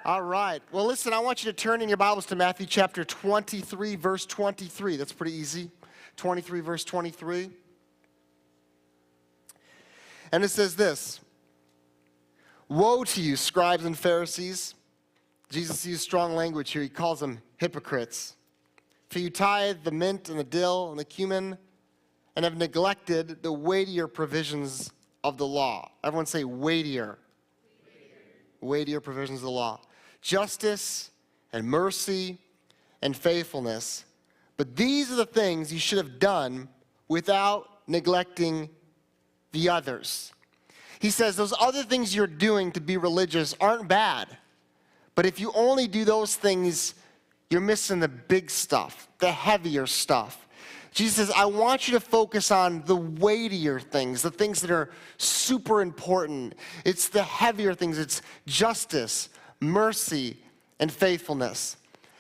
All right. Well, listen, I want you to turn in your Bibles to Matthew chapter 23, verse 23. That's pretty easy. 23, verse 23. And it says this: "Woe to you, scribes and Pharisees." Jesus used strong language here. He calls them hypocrites. "For you tithe the mint and the dill and the cumin and have neglected the weightier provisions of the law." Everyone say weightier. Weightier provisions of the law. "Justice and mercy and faithfulness. But these are the things you should have done without neglecting the others." He says those other things you're doing to be religious aren't bad. But if you only do those things, you're missing the big stuff, the heavier stuff. Jesus says, I want you to focus on the weightier things, the things that are super important. It's the heavier things. It's justice, mercy, and faithfulness.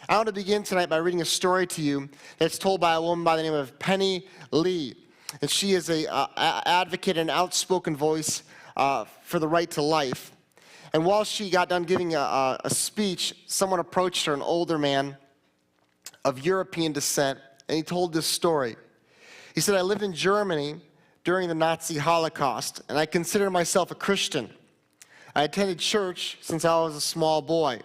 I want to begin tonight by reading a story to you that's told by a woman by the name of Penny Lee. And she is an advocate and outspoken voice for the right to life. And while she got done giving a speech, someone approached her, an older man of European descent, and he told this story. He said, "I lived in Germany during the Nazi Holocaust, and I consider myself a Christian. I attended church since I was a small boy.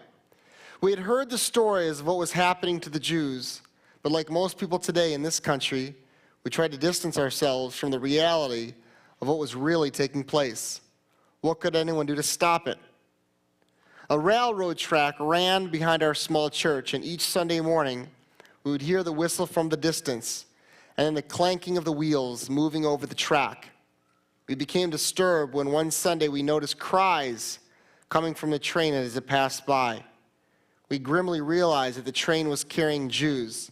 We had heard the stories of what was happening to the Jews, but like most people today in this country, we tried to distance ourselves from the reality of what was really taking place. What could anyone do to stop it? A railroad track ran behind our small church, and each Sunday morning, we would hear the whistle from the distance, and then the clanking of the wheels moving over the track. We became disturbed when one Sunday we noticed cries coming from the train as it passed by. We grimly realized that the train was carrying Jews.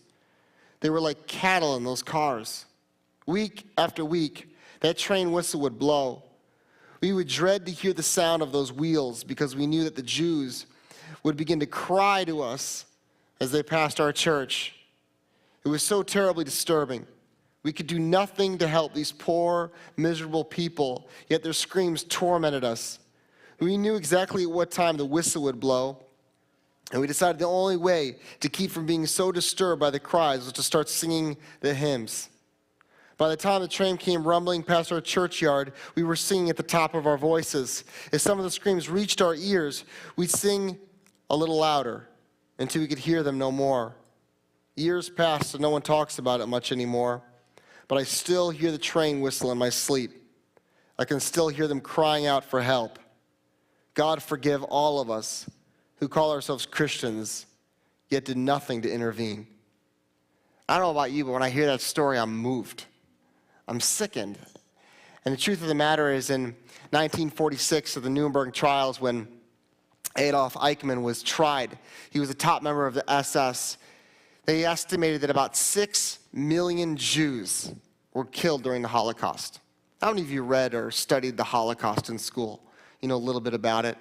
They were like cattle in those cars. Week after week, that train whistle would blow. We would dread to hear the sound of those wheels because we knew that the Jews would begin to cry to us as they passed our church. It was so terribly disturbing. We could do nothing to help these poor, miserable people, yet their screams tormented us. We knew exactly at what time the whistle would blow, and we decided the only way to keep from being so disturbed by the cries was to start singing the hymns. By the time the train came rumbling past our churchyard, we were singing at the top of our voices. As some of the screams reached our ears, we'd sing a little louder until we could hear them no more. Years passed and no one talks about it much anymore, but I still hear the train whistle in my sleep. I can still hear them crying out for help. God forgive all of us who call ourselves Christians, yet did nothing to intervene." I don't know about you, but when I hear that story, I'm moved. I'm sickened. And the truth of the matter is, in 1946 of the Nuremberg trials, when Adolf Eichmann was tried, he was a top member of the SS. They estimated that about 6 million Jews were killed during the Holocaust. How many of you read or studied the Holocaust in school? You know a little bit about it.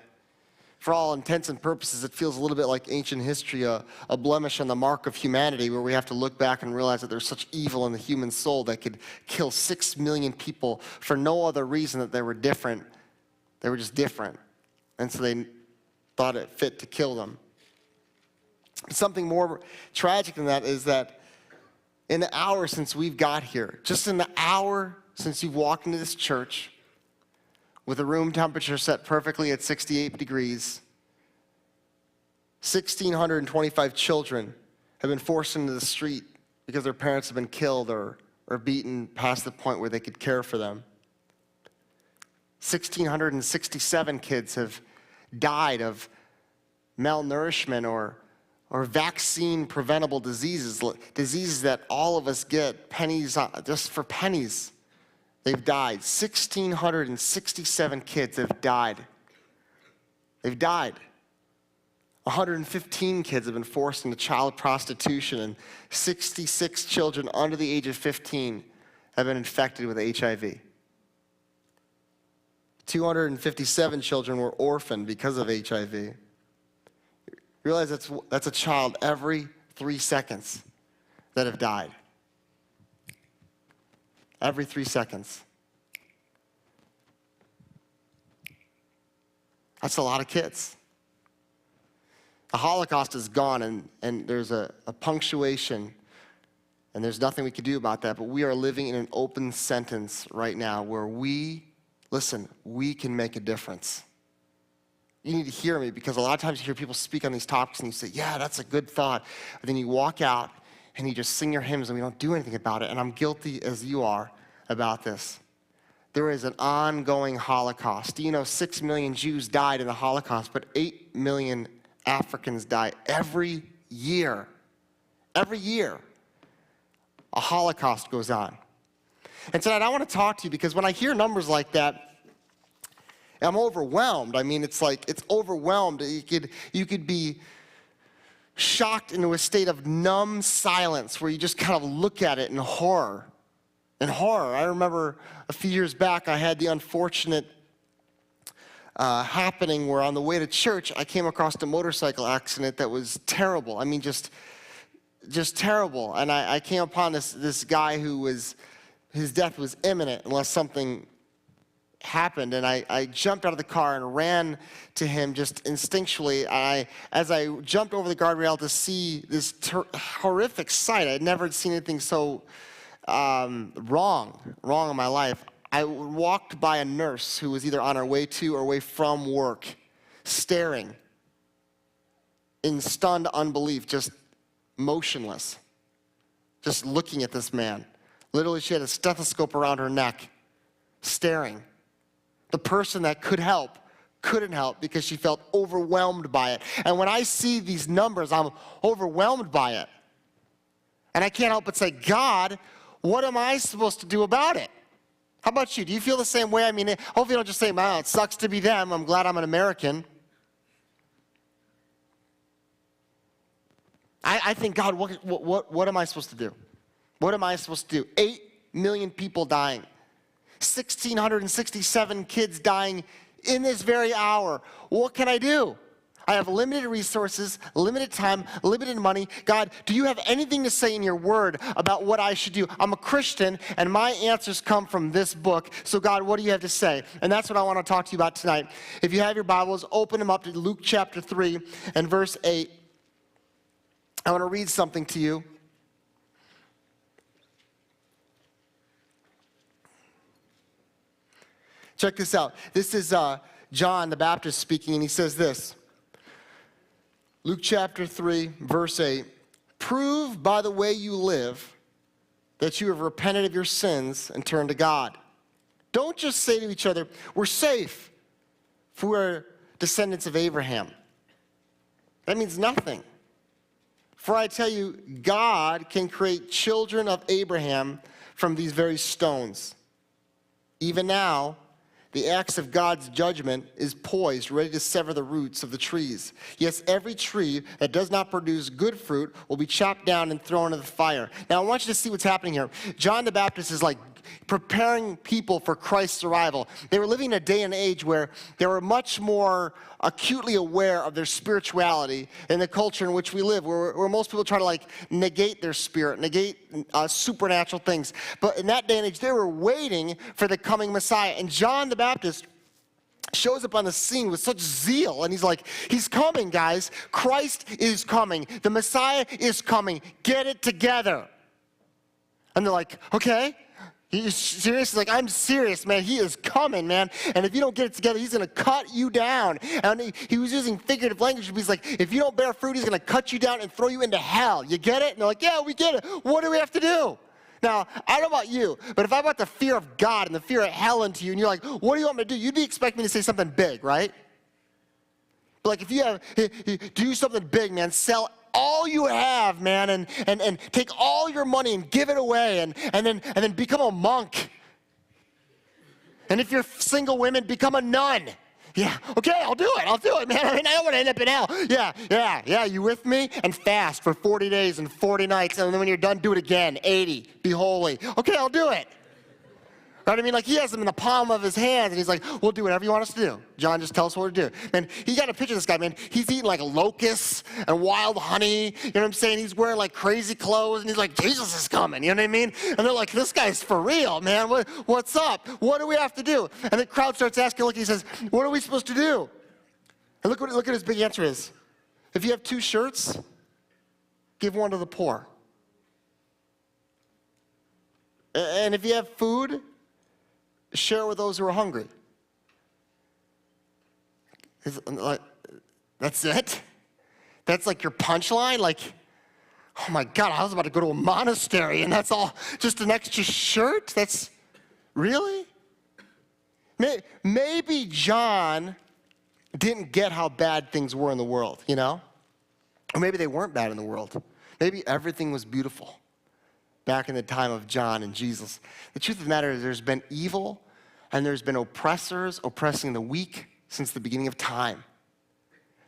For all intents and purposes, it feels a little bit like ancient history, a blemish on the mark of humanity, where we have to look back and realize that there's such evil in the human soul that could kill 6 million people for no other reason that they were different. They were just different. And so they thought it fit to kill them. Something more tragic than that is that in the hour since we've got here, just in the hour since you've walked into this church, with the room temperature set perfectly at 68 degrees, 1,625 children have been forced into the street because their parents have been killed or beaten past the point where they could care for them. 1,667 kids have died of malnourishment or vaccine-preventable diseases that all of us get pennies just for pennies. They've died. 1,667 kids have died. They've died. 115 kids have been forced into child prostitution, and 66 children under the age of 15 have been infected with HIV. 257 children were orphaned because of HIV. Realize that's a child every 3 seconds that have died. Every 3 seconds. That's a lot of kids. The Holocaust is gone, and there's a punctuation, and there's nothing we can do about that, but we are living in an open sentence right now where we can make a difference. You need to hear me, because a lot of times you hear people speak on these topics and you say, yeah, that's a good thought. But then you walk out and you just sing your hymns and we don't do anything about it. And I'm guilty as you are about this. There is an ongoing Holocaust. Do you know 6 million Jews died in the Holocaust, but 8 million Africans die every year. Every year, a Holocaust goes on. And tonight I want to talk to you because when I hear numbers like that, I'm overwhelmed. I mean, it's overwhelmed. You could be shocked into a state of numb silence where you just kind of look at it in horror. I remember a few years back, I had the unfortunate happening where on the way to church, I came across a motorcycle accident that was terrible. I mean, just terrible. And I came upon this guy his death was imminent unless something happened. And I jumped out of the car and ran to him just instinctually. As I jumped over the guardrail to see this horrific sight, I had never seen anything so wrong in my life. I walked by a nurse who was either on her way to or away from work, staring in stunned unbelief, just motionless, just looking at this man. Literally, she had a stethoscope around her neck, staring. The person that could help couldn't help because she felt overwhelmed by it. And when I see these numbers, I'm overwhelmed by it. And I can't help but say, God, what am I supposed to do about it? How about you? Do you feel the same way? I mean, hopefully you don't just say, wow, it sucks to be them. I'm glad I'm an American. I think, God, what am I supposed to do? What am I supposed to do? 8 million people dying. 1,667 kids dying in this very hour. What can I do? I have limited resources, limited time, limited money. God, do you have anything to say in your word about what I should do? I'm a Christian, and my answers come from this book. So God, what do you have to say? And that's what I want to talk to you about tonight. If you have your Bibles, open them up to Luke chapter 3 and verse 8. I want to read something to you. Check this out. This is John the Baptist speaking, and he says this. Luke chapter 3, verse 8. Prove by the way you live that you have repented of your sins and turned to God. Don't just say to each other, we're safe, for we're descendants of Abraham. That means nothing. For I tell you, God can create children of Abraham from these very stones. Even now, the axe of God's judgment is poised, ready to sever the roots of the trees. Yes, every tree that does not produce good fruit will be chopped down and thrown into the fire. Now, I want you to see what's happening here. John the Baptist is like preparing people for Christ's arrival. They were living in a day and age where they were much more acutely aware of their spirituality in the culture in which we live, where most people try to like negate their spirit, negate supernatural things. But in that day and age, they were waiting for the coming Messiah. And John the Baptist shows up on the scene with such zeal, and he's like, he's coming, guys. Christ is coming. The Messiah is coming. Get it together. And they're like, okay. He's serious? He's like, I'm serious, man. He is coming, man. And if you don't get it together, he's going to cut you down. And he was using figurative language. He's like, if you don't bear fruit, he's going to cut you down and throw you into hell. You get it? And they're like, yeah, we get it. What do we have to do? Now, I don't know about you, but if I brought the fear of God and the fear of hell into you, and you're like, what do you want me to do? You'd be expecting me to say something big, right? But like, if you do something big, man, sell all you have, man, and take all your money and give it away, and then become a monk. And if you're single women, become a nun. Yeah, okay, I'll do it, man. I mean, I don't want to end up in hell. Yeah, you with me? And fast for 40 days and 40 nights, and then when you're done, do it again, 80, be holy. Okay, I'll do it. Right? I mean, like, he has them in the palm of his hands, and he's like, we'll do whatever you want us to do. John, just tell us what to do. Man, you got to picture this guy, man. He's eating like locusts and wild honey. You know what I'm saying? He's wearing like crazy clothes, and he's like, Jesus is coming. You know what I mean? And they're like, this guy's for real, man. What's up? What do we have to do? And the crowd starts asking, look, he says, what are we supposed to do? And look at his big answer is. If you have 2 shirts, give one to the poor. And if you have food, share with those who are hungry. That's it? That's like your punchline? Like, oh my God, I was about to go to a monastery and that's all, just an extra shirt? That's, really? Maybe John didn't get how bad things were in the world, you know? Or maybe they weren't bad in the world. Maybe everything was beautiful back in the time of John and Jesus. The truth of the matter is there's been evil and there's been oppressors oppressing the weak since the beginning of time.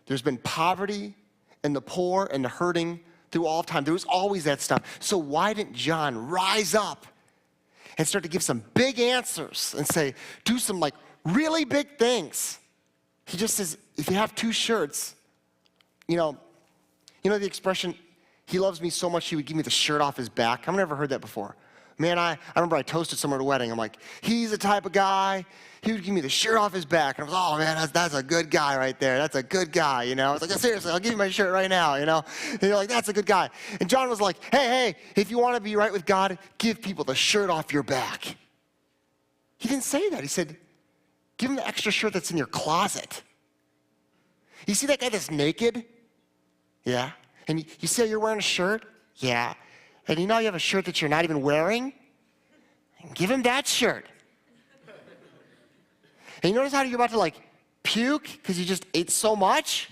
There's been poverty and the poor and the hurting through all of time. There was always that stuff. So why didn't John rise up and start to give some big answers and say, do some like really big things? He just says, if you have 2 shirts, you know the expression, he loves me so much he would give me the shirt off his back? I've never heard that before. Man, I remember I toasted someone at a wedding. I'm like, he's the type of guy, he would give me the shirt off his back. And I was, oh man, that's a good guy right there. That's a good guy, you know. I was like, seriously, I'll give you my shirt right now, you know. And you're like, that's a good guy. And John was like, hey, if you want to be right with God, give people the shirt off your back. He didn't say that. He said, give him the extra shirt that's in your closet. You see that guy that's naked? Yeah. And you see how you're wearing a shirt? Yeah. And you know you have a shirt that you're not even wearing? Give him that shirt. And you notice how you're about to like puke because you just ate so much?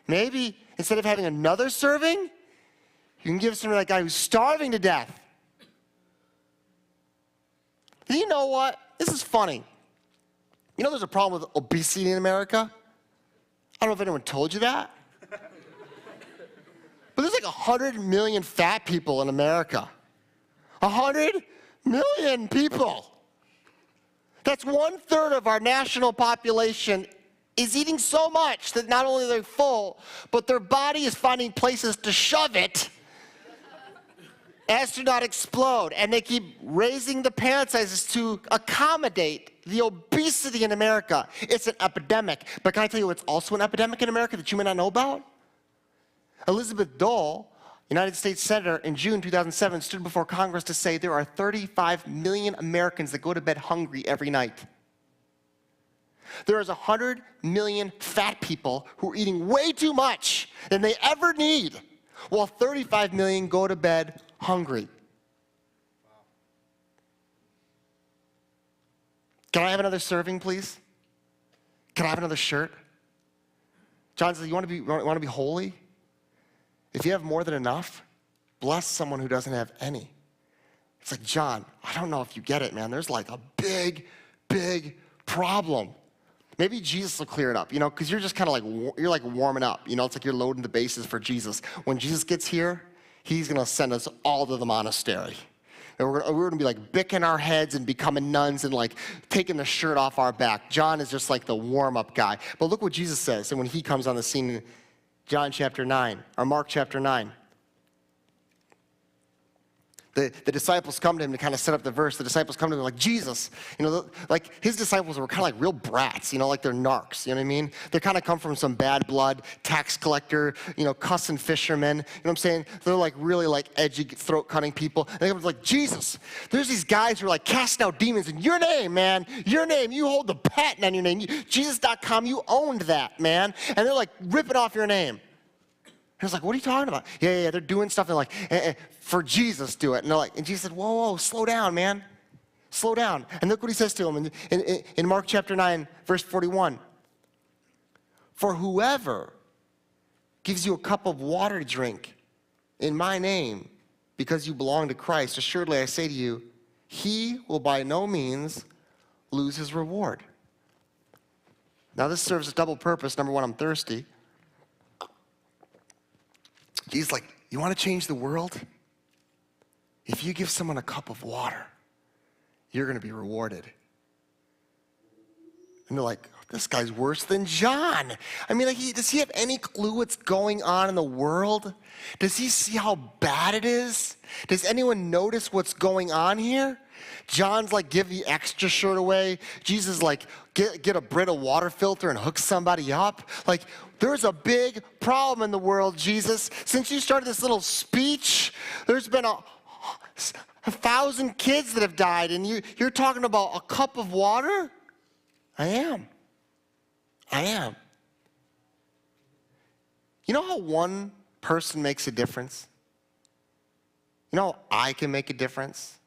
Maybe instead of having another serving, you can give some to that guy who's starving to death. And you know what? This is funny. You know there's a problem with obesity in America? I don't know if anyone told you that. But there's like 100 million fat people in America. 100 million people. That's 1/3 of our national population is eating so much that not only are they full, but their body is finding places to shove it as to not explode. And they keep raising the pant sizes to accommodate the obesity in America. It's an epidemic. But can I tell you what's also an epidemic in America that you may not know about? Elizabeth Dole, United States Senator, in June 2007 stood before Congress to say there are 35 million Americans that go to bed hungry every night. There is 100 million fat people who are eating way too much than they ever need, while 35 million go to bed hungry. Can I have another serving, please? Can I have another shirt? John says, you want to be holy? If you have more than enough, bless someone who doesn't have any. It's like, John, I don't know if you get it, man. There's like a big, big problem. Maybe Jesus will clear it up, because you're just kind of like, you're like warming up. It's like you're loading the bases for Jesus. When Jesus gets here, he's going to send us all to the monastery. And we're going to be like bicking our heads and becoming nuns and like taking the shirt off our back. John is just like the warm-up guy. But look what Jesus says. And when he comes on the scene in John chapter 9, or Mark chapter 9. The disciples come to him to kind of set up the verse. The disciples come to him like, Jesus, like his disciples were kind of like real brats, like they're narcs, you know what I mean? They kind of come from some bad blood, tax collector, cussing fishermen, you know what I'm saying? They're like really like edgy, throat-cutting people. And they come like, Jesus, there's these guys who are like casting out demons in your name, man. Your name, you hold the patent on your name. Jesus.com, you owned that, man. And they're like ripping off your name. And I was like, what are you talking about? Yeah, they're doing stuff. They're like, for Jesus, do it. And Jesus said, whoa, slow down, man. Slow down. And look what he says to him in Mark chapter 9, verse 41. For whoever gives you a cup of water to drink in my name, because you belong to Christ, assuredly I say to you, he will by no means lose his reward. Now this serves a double purpose. Number one, I'm thirsty. Jesus like, you want to change the world? If you give someone a cup of water, you're going to be rewarded. And they're like, this guy's worse than John. I mean, does he have any clue what's going on in the world? Does he see how bad it is? Does anyone notice what's going on here? John's like, give the extra shirt away. Jesus is like, get a Brita water filter and hook somebody up. Like, there's a big problem in the world, Jesus. Since you started this little speech, there's been 1,000 kids that have died, and you're talking about a cup of water? I am. You know how one person makes a difference? You know how I can make a difference?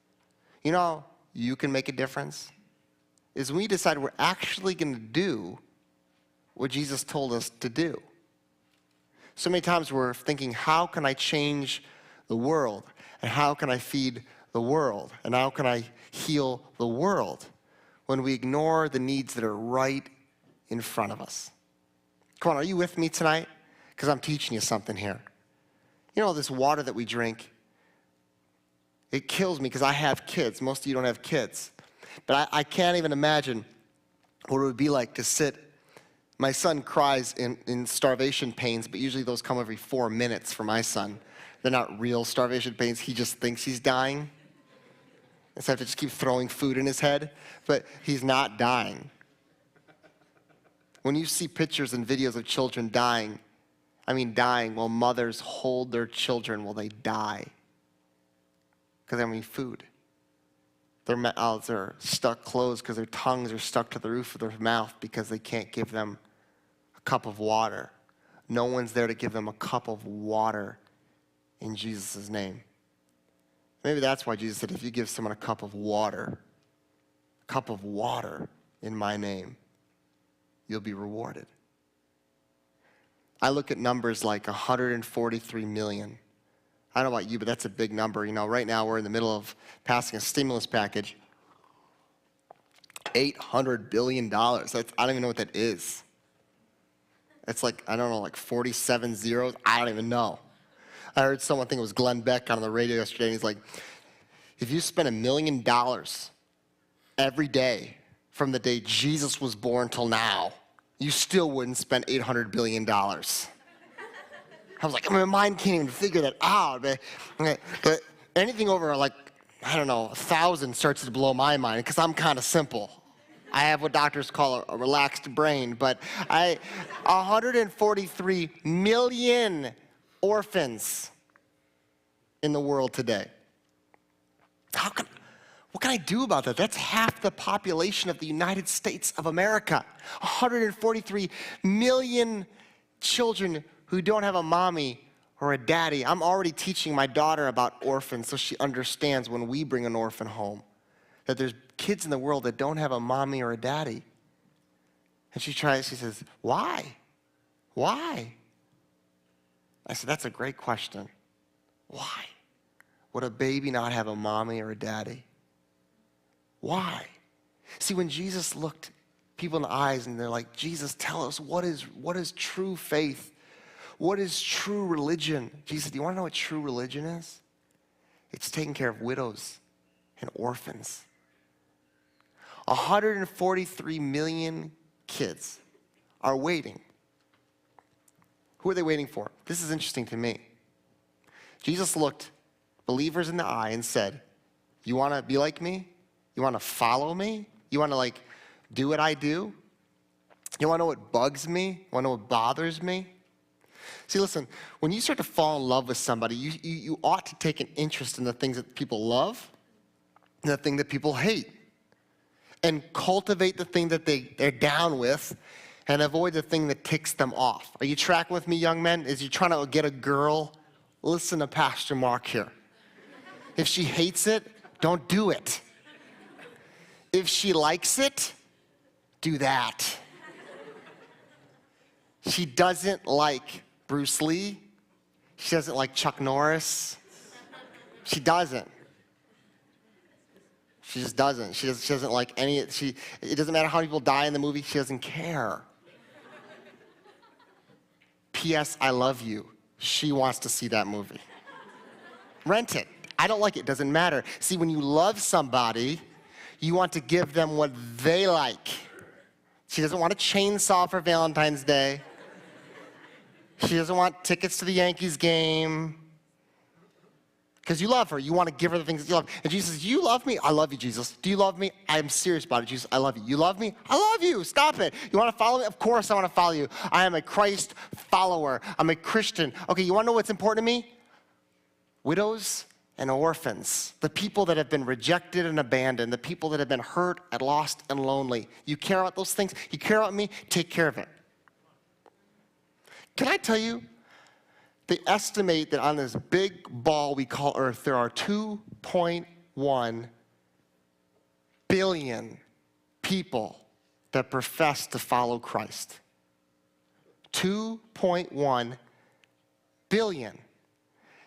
You know how you can make a difference? Is when we decide we're actually going to do what Jesus told us to do. So many times we're thinking, how can I change the world? And how can I feed the world? And how can I heal the world? When we ignore the needs that are right in front of us. Come on, are you with me tonight? Because I'm teaching you something here. You know, this water that we drink, it kills me because I have kids. Most of you don't have kids. But I can't even imagine what it would be like to sit. My son cries in starvation pains, but usually those come every 4 minutes for my son. They're not real starvation pains. He just thinks he's dying. And so I have to just keep throwing food in his head, but he's not dying. When you see pictures and videos of children dying while mothers hold their children while they die because they don't have food. Their mouths are stuck closed because their tongues are stuck to the roof of their mouth because they can't give them a cup of water. No one's there to give them a cup of water in Jesus' name. Maybe that's why Jesus said, if you give someone a cup of water in my name, you'll be rewarded. I look at numbers like 143 million. I don't know about you, but that's a big number. You know, right now we're in the middle of passing a stimulus package. $800 billion. I don't even know what that is. It's like, I don't know, like 47 zeros. I don't even know. I heard someone, I think it was Glenn Beck on the radio yesterday, and he's like, if you spend $1 million every day from the day Jesus was born till now, you still wouldn't spend $800 billion. I was like, my mind can't even figure that out. But anything over like, I don't know, 1,000 starts to blow my mind because I'm kind of simple. I have what doctors call a relaxed brain, but 143 million orphans in the world today. What can I do about that? That's half the population of the United States of America. 143 million children who don't have a mommy or a daddy. I'm already teaching my daughter about orphans so she understands when we bring an orphan home that there's kids in the world that don't have a mommy or a daddy. And she says, why? Why? I said, that's a great question. Why? Would a baby not have a mommy or a daddy? Why? See, when Jesus looked people in the eyes and they're like, Jesus, tell us what is true faith? What is true religion? Jesus said, do you want to know what true religion is? It's taking care of widows and orphans. 143 million kids are waiting. Who are they waiting for? This is interesting to me. Jesus looked believers in the eye and said, you want to be like me? You want to follow me? You want to do what I do? You want to know what bugs me? You want to know what bothers me? See, listen, when you start to fall in love with somebody, you ought to take an interest in the things that people love and the thing that people hate. And cultivate the thing that they're down with and avoid the thing that ticks them off. Are you tracking with me, young men? Is you trying to get a girl? Listen to Pastor Mark here. If she hates it, don't do it. If she likes it, do that. She doesn't like Bruce Lee. She doesn't like Chuck Norris. She doesn't. She just doesn't. She doesn't like any. It doesn't matter how many people die in the movie. She doesn't care. P.S. I love you. She wants to see that movie. Rent it. I don't like it. Doesn't matter. See, when you love somebody, you want to give them what they like. She doesn't want a chainsaw for Valentine's Day. She doesn't want tickets to the Yankees game. Because you love her. You want to give her the things that you love. And Jesus says, you love me? I love you, Jesus. Do you love me? I'm serious about it, Jesus. I love you. You love me? I love you. Stop it. You want to follow me? Of course I want to follow you. I am a Christ follower. I'm a Christian. Okay, you want to know what's important to me? Widows and orphans, the people that have been rejected and abandoned, the people that have been hurt and lost and lonely. You care about those things? You care about me? Take care of it. Can I tell you, they estimate that on this big ball we call Earth, there are 2.1 billion people that profess to follow Christ. 2.1 billion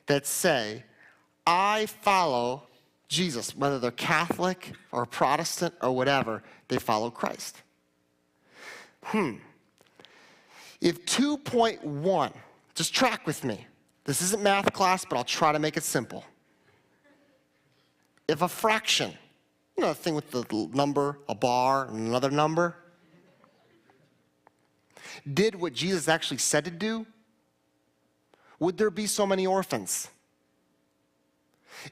that say, I follow Jesus. Whether they're Catholic or Protestant or whatever, they follow Christ. If 2.1, just track with me. This isn't math class, but I'll try to make it simple. If a fraction, you know, the thing with the number, a bar, and another number, did what Jesus actually said to do, would there be so many orphans?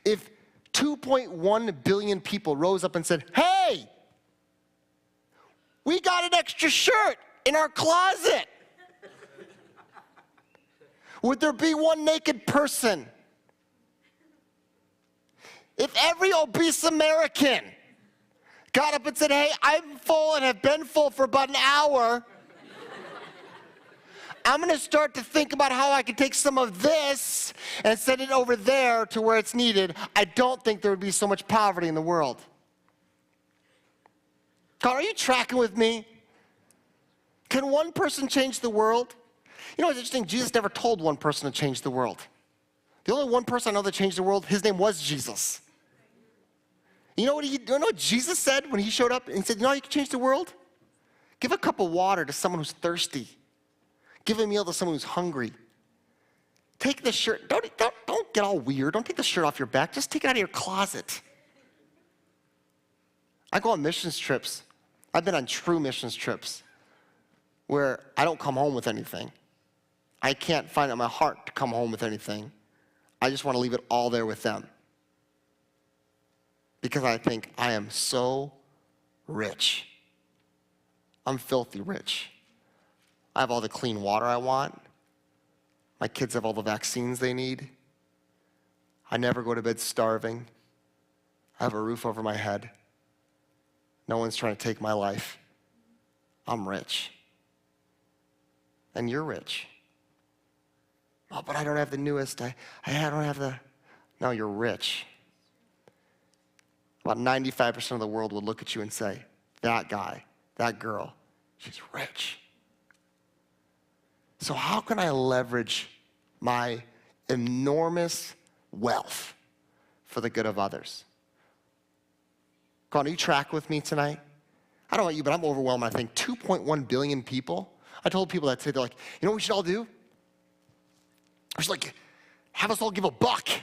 If 2.1 billion people rose up and said, hey, we got an extra shirt in our closet, would there be one naked person? If every obese American got up and said, hey, I'm full and have been full for about an hour, I'm going to start to think about how I can take some of this and send it over there to where it's needed, I don't think there would be so much poverty in the world. Carl, are you tracking with me? Can one person change the world? You know what's interesting? Jesus never told one person to change the world. The only one person I know that changed the world, his name was Jesus. You know what Jesus said when he showed up and said, you know how you can change the world? Give a cup of water to someone who's thirsty. Give a meal to someone who's hungry. Take the shirt, don't get all weird. Don't take the shirt off your back. Just take it out of your closet. I go on missions trips. I've been on true missions trips where I don't come home with anything. I can't find it in my heart to come home with anything. I just want to leave it all there with them. Because I think I am so rich. I'm filthy rich. I have all the clean water I want. My kids have all the vaccines they need. I never go to bed starving. I have a roof over my head. No one's trying to take my life. I'm rich. And you're rich. Oh, but I don't have the newest. I don't have the... No, you're rich. About 95% of the world would look at you and say, that guy, that girl, she's rich. So how can I leverage my enormous wealth for the good of others? Come on, are you track with me tonight? I don't know about you, but I'm overwhelmed. I think 2.1 billion people. I told people that today, they're like, you know what we should all do? We should have us all give $1.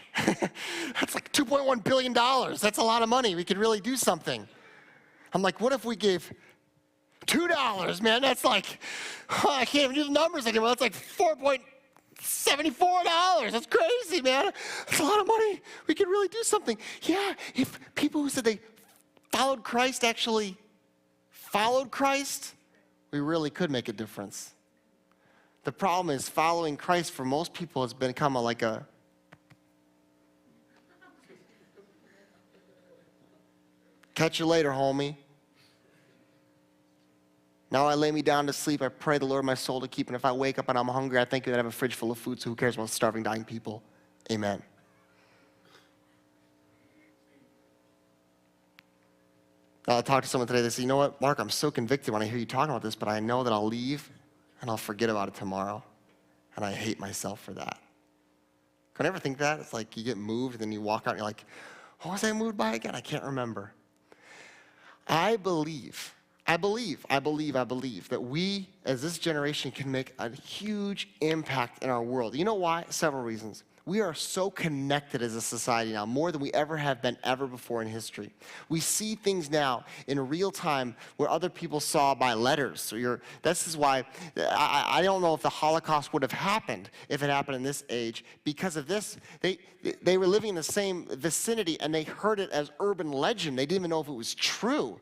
That's like $2.1 billion. That's a lot of money. We could really do something. I'm like, what if we gave $2, man? That's like, I can't even do the numbers anymore. That's like $4.74. That's crazy, man. That's a lot of money. We could really do something. Yeah, if people who said they followed Christ actually followed Christ, we really could make a difference. The problem is following Christ for most people has become like a catch you later, homie. Now I lay me down to sleep. I pray the Lord my soul to keep. And if I wake up and I'm hungry, I thank you that I have a fridge full of food, so who cares about starving, dying people? Amen. I talked to someone today. They said, you know what, Mark, I'm so convicted when I hear you talking about this, but I know that I'll leave and I'll forget about it tomorrow. And I hate myself for that. Can I ever think that? It's like you get moved and then you walk out and you're like, what was I moved by again? I can't remember. I believe that we, as this generation, can make a huge impact in our world. You know why? Several reasons. We are so connected as a society now, more than we ever have been ever before in history. We see things now in real time where other people saw by letters. So this is why I don't know if the Holocaust would have happened if it happened in this age. Because of this, they were living in the same vicinity and they heard it as urban legend. They didn't even know if it was true.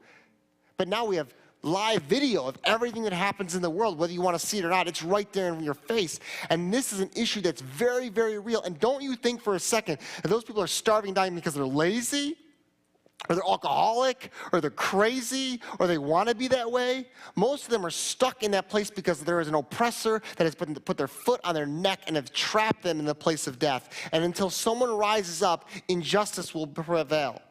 But now we have live video of everything that happens in the world, whether you want to see it or not. It's right there in your face. And this is an issue that's very, very real. And don't you think for a second that those people are starving, dying because they're lazy, or they're alcoholic, or they're crazy, or they want to be that way? Most of them are stuck in that place because there is an oppressor that has put their foot on their neck and have trapped them in the place of death. And until someone rises up, injustice will prevail.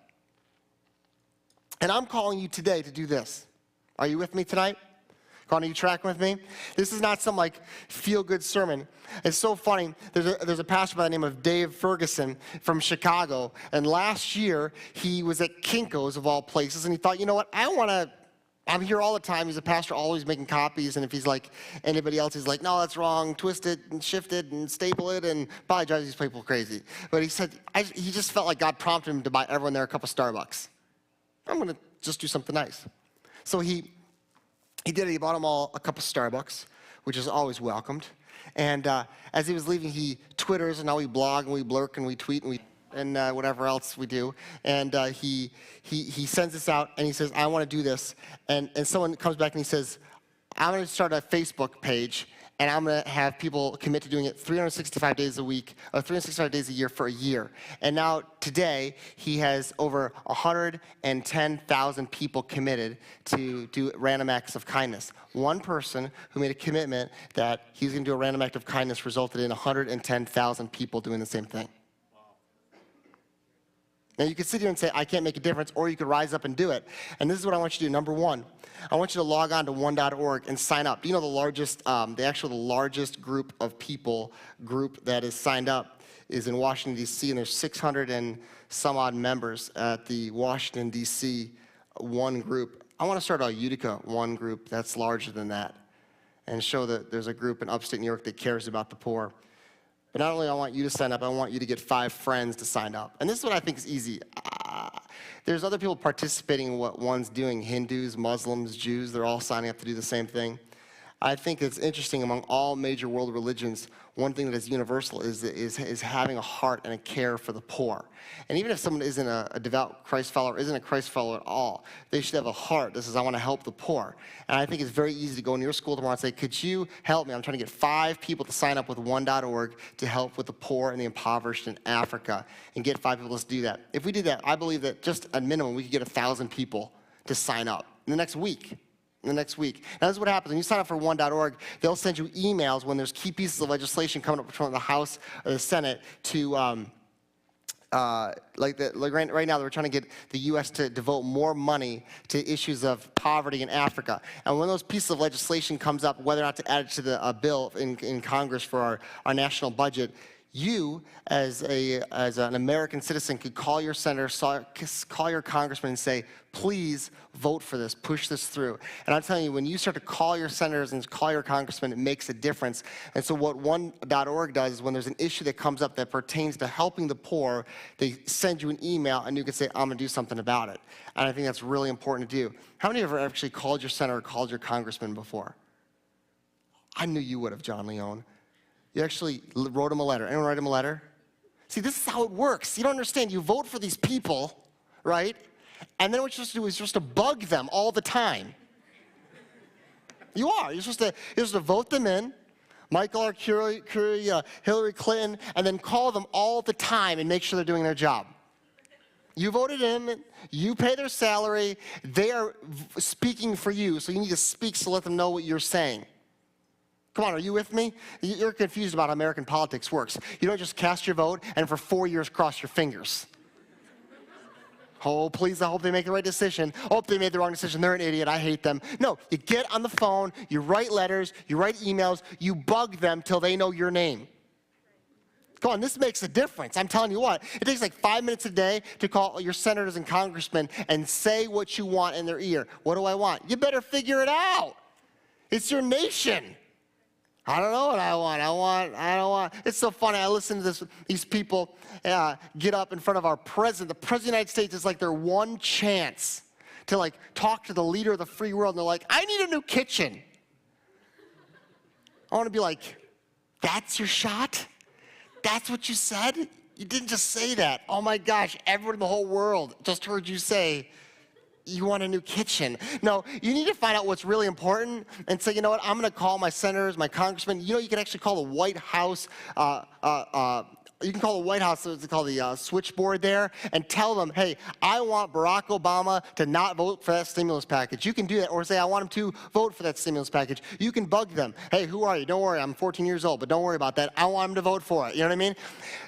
And I'm calling you today to do this. Are you with me tonight? Are you tracking with me? This is not some feel-good sermon. It's so funny. There's a pastor by the name of Dave Ferguson from Chicago, and last year he was at Kinko's of all places, and he thought, you know what? I'm here all the time. He's a pastor, always making copies, and if he's like anybody else, he's like, no, that's wrong. Twist it and shift it and staple it, and probably drives these people crazy. But he said he just felt like God prompted him to buy everyone there a cup of Starbucks. I'm going to just do something nice. So he did it. He bought them all a cup of Starbucks, which is always welcomed. And as he was leaving, he Twitters, and now we blog, and we blurk, and we tweet, and whatever else we do. And he sends this out, and he says, I want to do this. And someone comes back, and he says, I'm going to start a Facebook page, and I'm going to have people commit to doing it 365 days a week, or 365 days a year for a year. And now, today, he has over 110,000 people committed to do random acts of kindness. One person who made a commitment that he's going to do a random act of kindness resulted in 110,000 people doing the same thing. Now, you could sit here and say, I can't make a difference, or you could rise up and do it. And this is what I want you to do. Number one, I want you to log on to one.org and sign up. Do you know the largest group of people that is signed up is in Washington, D.C., and there's 600 and some odd members at the Washington, D.C. One group. I want to start a Utica One group that's larger than that and show that there's a group in upstate New York that cares about the poor. But not only do I want you to sign up, I want you to get 5 friends to sign up. And this is what I think is easy. There's other people participating in what one's doing. Hindus, Muslims, Jews, they're all signing up to do the same thing. I think it's interesting among all major world religions, one thing that is universal is having a heart and a care for the poor. And even if someone isn't a devout Christ follower, isn't a Christ follower at all, they should have a heart that says, I want to help the poor. And I think it's very easy to go into your school tomorrow and say, could you help me? I'm trying to get 5 people to sign up with one.org to help with the poor and the impoverished in Africa, and get 5 people to do that. If we did that, I believe that just at minimum, we could get 1,000 people to sign up in the next week. Now, this is what happens. When you sign up for one.org, they'll send you emails when there's key pieces of legislation coming up from the House or the Senate to, right now, they're trying to get the U.S. to devote more money to issues of poverty in Africa. And when those pieces of legislation comes up, whether or not to add it to the bill in Congress for our national budget, you, as an American citizen, could call your senator, call your congressman and say, please vote for this, push this through. And I'm telling you, when you start to call your senators and call your congressmen, it makes a difference. And so what one.org does is when there's an issue that comes up that pertains to helping the poor, they send you an email and you can say, I'm going to do something about it. And I think that's really important to do. How many of you have ever actually called your senator or called your congressman before? I knew you would have, John Leone. You actually wrote him a letter. Anyone write him a letter? See, this is how it works. You don't understand. You vote for these people, right? And then what you're supposed to do is you're supposed to bug them all the time. You are. You're supposed to vote them in, Michael R. Curie, Hillary Clinton, and then call them all the time and make sure they're doing their job. You voted in, you pay their salary, they are speaking for you, so you need to speak to let them know what you're saying. Come on, are you with me? You're confused about how American politics works. You don't just cast your vote and for 4 years cross your fingers. Oh, please, I hope they make the right decision. Oh, if they made the wrong decision, they're an idiot, I hate them. No, you get on the phone, you write letters, you write emails, you bug them till they know your name. Come on, this makes a difference. I'm telling you what, it takes like 5 minutes a day to call your senators and congressmen and say what you want in their ear. What do I want? You better figure it out. It's your nation. I don't know what I want. I don't want. It's so funny. I listen to these people get up in front of our president. The president of the United States is like their one chance to like talk to the leader of the free world. And they're like, I need a new kitchen. I want to be like, that's your shot? That's what you said? You didn't just say that. Oh my gosh, everyone in the whole world just heard you say, you want a new kitchen. No, you need to find out what's really important and say, you know what, I'm going to call my senators, my congressmen. You know, you can actually call the White House, you can call the White House, it's called the switchboard there, and tell them, hey, I want Barack Obama to not vote for that stimulus package. You can do that, or say, I want him to vote for that stimulus package. You can bug them. Hey, who are you? Don't worry, I'm 14 years old, but don't worry about that. I want him to vote for it. You know what I mean?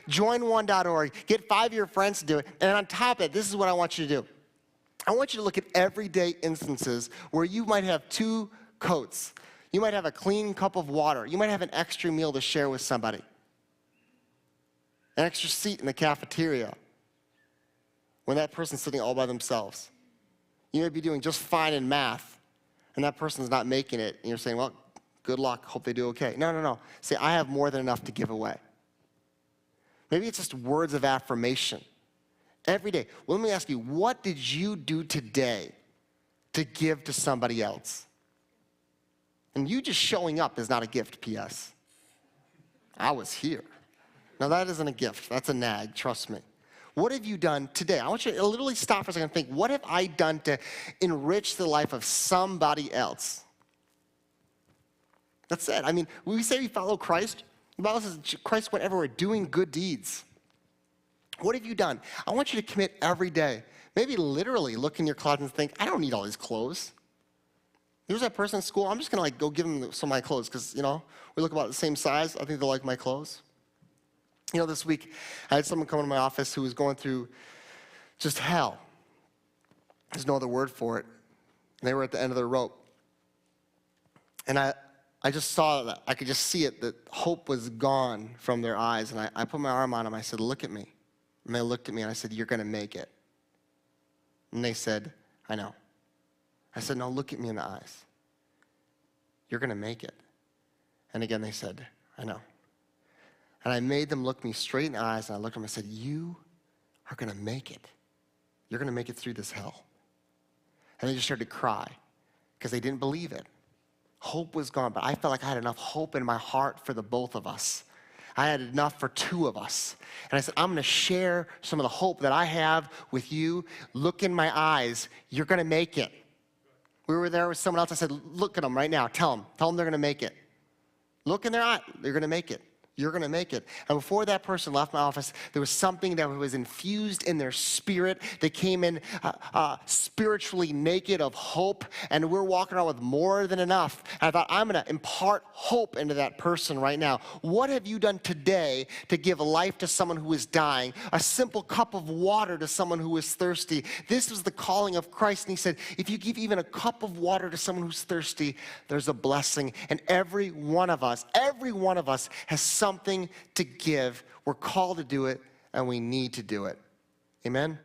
Join1.org. Get 5 of your friends to do it. And on top of it, this is what I want you to do. I want you to look at everyday instances where you might have 2 coats. You might have a clean cup of water. You might have an extra meal to share with somebody. An extra seat in the cafeteria when that person's sitting all by themselves. You may be doing just fine in math, and that person's not making it, and you're saying, well, good luck, hope they do okay. No. Say, I have more than enough to give away. Maybe it's just words of affirmation. Every day. Well, let me ask you, what did you do today to give to somebody else? And you just showing up is not a gift, P.S. I was here. Now, that isn't a gift. That's a nag, trust me. What have you done today? I want you to literally stop for a second and think, what have I done to enrich the life of somebody else? That's it. I mean, when we say we follow Christ, the Bible says Christ went everywhere doing good deeds. What have you done? I want you to commit every day. Maybe literally look in your closet and think, I don't need all these clothes. There's that person in school, I'm just going to like go give them some of my clothes because, you know, we look about the same size. I think they'll like my clothes. You know, this week I had someone come into my office who was going through just hell. There's no other word for it. And they were at the end of their rope. And I just saw that. I could just see it, that hope was gone from their eyes. And I put my arm on them. I said, look at me. And they looked at me and I said, you're going to make it. And they said, I know. I said, no, look at me in the eyes. You're going to make it. And again, they said, I know. And I made them look me straight in the eyes and I looked at them and I said, you are going to make it. You're going to make it through this hell. And they just started to cry because they didn't believe it. Hope was gone, but I felt like I had enough hope in my heart for the both of us. I had enough for 2 of us. And I said, I'm going to share some of the hope that I have with you. Look in my eyes. You're going to make it. We were there with someone else. I said, look at them right now. Tell them they're going to make it. Look in their eye. They're going to make it. You're going to make it. And before that person left my office, there was something that was infused in their spirit. They came in spiritually naked of hope, and we're walking around with more than enough. And I thought, I'm going to impart hope into that person right now. What have you done today to give life to someone who is dying? A simple cup of water to someone who is thirsty. This was the calling of Christ. And he said, if you give even a cup of water to someone who's thirsty, there's a blessing. And every one of us has something to give. We're called to do it, and we need to do it. Amen?